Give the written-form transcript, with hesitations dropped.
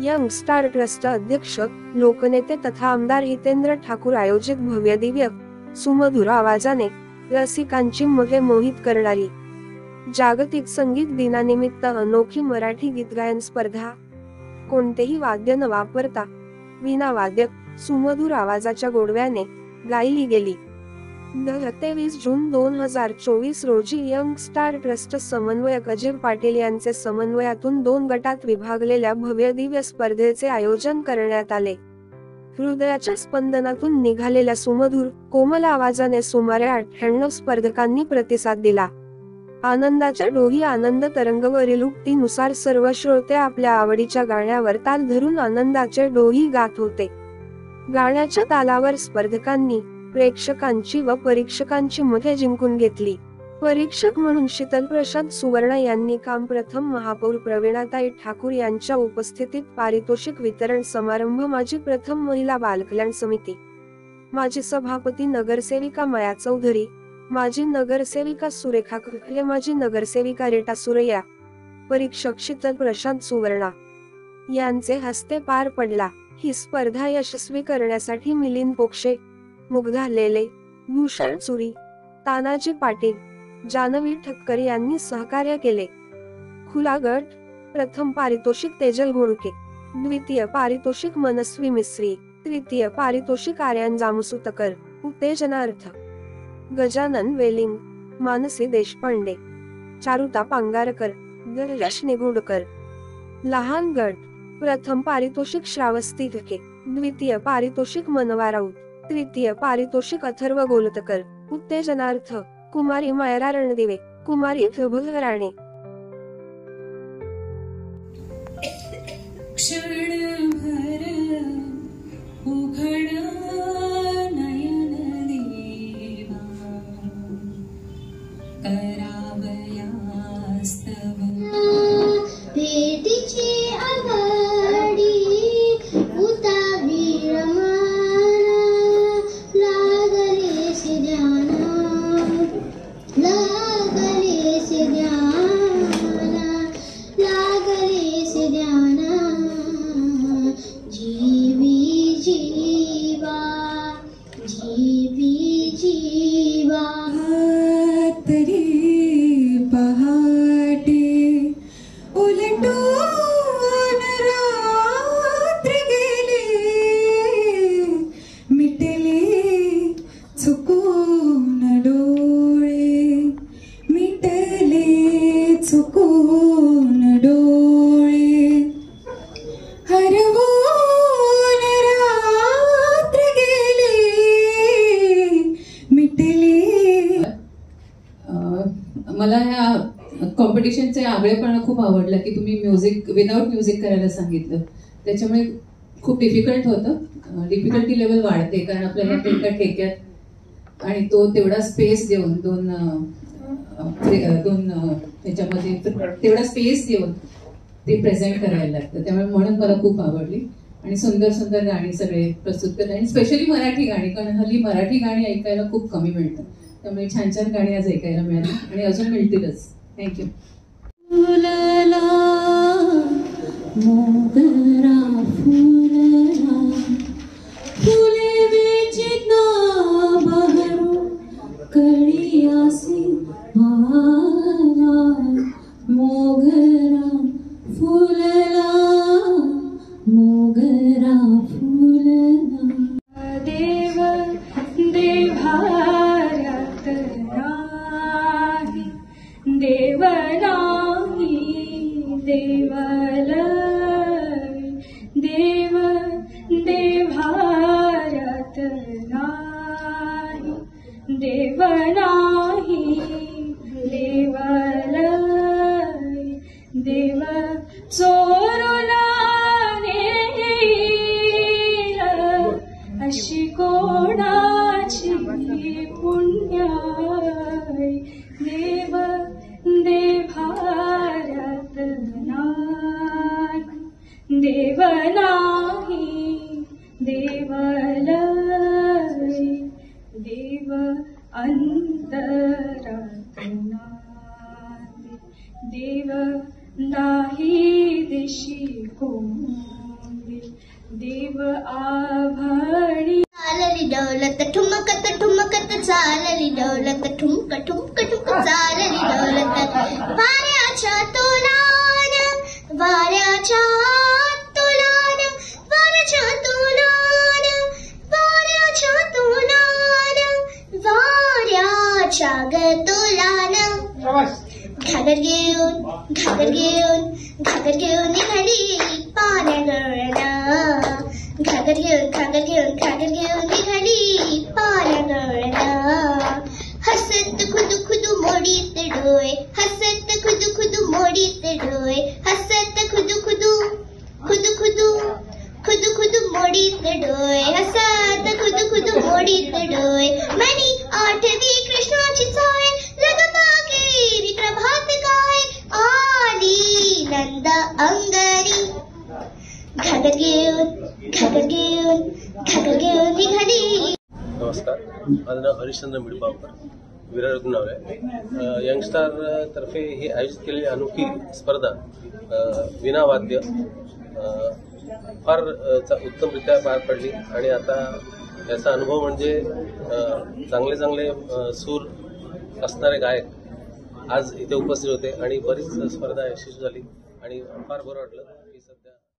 Young star trust अध्यक्ष लोकनेते तथा आमदार हितेंद्र ठाकूर आयोजित भव्य दिव्य सुमधुर आवाजाने रसिकांची मने मोहित करणारी जागतिक संगीत दिनानिमित्त अनोखी मराठी गीतगायन स्पर्धा कोणतेही वाद्य न वापरता विना वाद्य सुमधुर आवाजाच्या गोडव्याने गायली गेली। 23 जून 2024 रोजी यंग स्टार ट्रस्ट समन्वयक अजय पाटील यांचे समन्वयातून 2 गटात विभागलेल्या भव्य दिव्य स्पर्धेचे आयोजन करण्यात आले। हृदयाच्या स्पंदनातून निघालेल्या सुमधुर कोमल आवाजाने सुमारे 98 स्पर्धकांनी प्रतिसाद दिला। आनंदाच्या डोही आनंद तरंगवरील उक्तीनुसार सर्व श्रोते आपल्या आवडीच्या गाण्यावर ताल धरून आनंदाचे डोही गात होते। गाण्याच्या तालावर स्पर्धकांनी प्रेक्षकांची व परीक्षकांची मने जिंकून घेतली। परीक्षक म्हणून शीतल प्रसाद सुवर्ण यांनी काम प्रथम महापौर प्रवीणाताई ठाकूर यांच्या उपस्थितीत पारितोषिक वितरण समारंभ माजी प्रथम महिला बालकल्याण समिती, माजी सभापती नगरसेविका माया चौधरी, माजी नगरसेविका सुरेखा कुखले, माजी नगरसेविका रेटा सुरैया, परीक्षक शीतल प्रसाद सुवर्ण यांचे हस्ते पार पडला। ही स्पर्धा यशस्वी करण्यासाठी मिलिंद पोक्षे, मुग्धा लेले, भूषण सुरी, तानाजी पाटील, जानवी ठक्कर यांनी सहकार्य केले। खुला गट प्रथम पारितोषिक तेजल घोडके, द्वितीय पारितोषिक मनस्वी मिस्त्री, तृतीय पारितोषिक आर्यन जामसुतकर, उत्तेजनार्थ गजानन वेलिंग, मानसी देशपांडे, चारुता पांगारकर, गणेश निगुडकर। लहान गट प्रथम पारितोषिक श्रावस्ती धके, द्वितीय पारितोषिक मनवा राऊत, तृतीय पारितोषिक अथर्व गोलतकर, उत्तेजनार्थ कुमारी मायरा रणदिवे, कुमारी प्रभुल राणे। क्षणभर उघड नयन देवा, करावयास्तव भेटीची आघाडी उतावी रमाना, लागलेसे ध्याना, लागलेसे ध्याना, लागलेसे ध्याना, जीवी जीवा, जीवी जीवा। तरी पहाटे उलटून रात्र गेली, मिटले चुकून डोळे, मिटले चुकून डोळे, हरवून रात्र गेली, मिटले। मला ह्या कॉम्पिटिशनचे आगळेपणा खूप आवडला की तुम्ही म्युझिक विदाउट म्युझिक करायला सांगितलं। त्याच्यामुळे खूप डिफिकल्ट होतं, डिफिकल्टी लेवल वाढते कारण आपल्याला एका ठेक्यात आणि तो तेवढा स्पेस देऊन दोन त्याच्यामध्ये तेवढा स्पेस देऊन ते प्रेझेंट करायला लागतं। त्यामुळे म्हणून मला खूप आवडली आणि सुंदर सुंदर गाणी सगळे प्रस्तुत करतात आणि स्पेशली मराठी गाणी, कारण हल्ली मराठी गाणी ऐकायला खूप कमी मिळतं। त्यामुळे छान छान गाणी आज ऐकायला मिळाली आणि अजून मिळतीलच। थँक्यू। फुलला मोगरा फुलला, फुले वेचिना बहरू, कळियासी भाला, मोगरा फुलला, मोगरा फुलला। देव देभारत नाही, देव नाही देवलय, देव देभारत नाही, देव नाही देवलय, देव चोरून नेईल अशी कोणाची पुण्याई, देव देभारत नाही, देव नाही देवलय, देव अंतरात नाही, चालली डोलत वाऱ्याच्या तोलान वाऱ्याच्या तोलान वाऱ्याच्या तोलान वाऱ्याच्या तोलान वाऱ्याच्या ग तोलान घागर घेऊन निघाली पाण्यागळना घागर घेऊन निघाली पाण्यागळना हसत खुदू मोडीत डोळे हसत खुदू मोडीत डोळे हसत खुदू मोडीत डोळे हसत खुदू मोडीत डोळे मनी आठवी कृष्णाची चाय लगमागेरी प्रभात काय आली नंद अंगणी घागर घेऊन निघाली. नमस्कार, माझं नाव हरिश्चंद्र मिडबावकर, विरार नाव आहे. यंगस्टार तर्फे ही आयोजित केलेली अनोखी स्पर्धा विनावाद्य फार उत्तमरित्या पार पडली आणि आता याचा अनुभव म्हणजे चांगले सूर असणारे गायक आज इथे उपस्थित होते आणि बरीच स्पर्धा यशस्वी झाली आणि फार बरं वाटलं.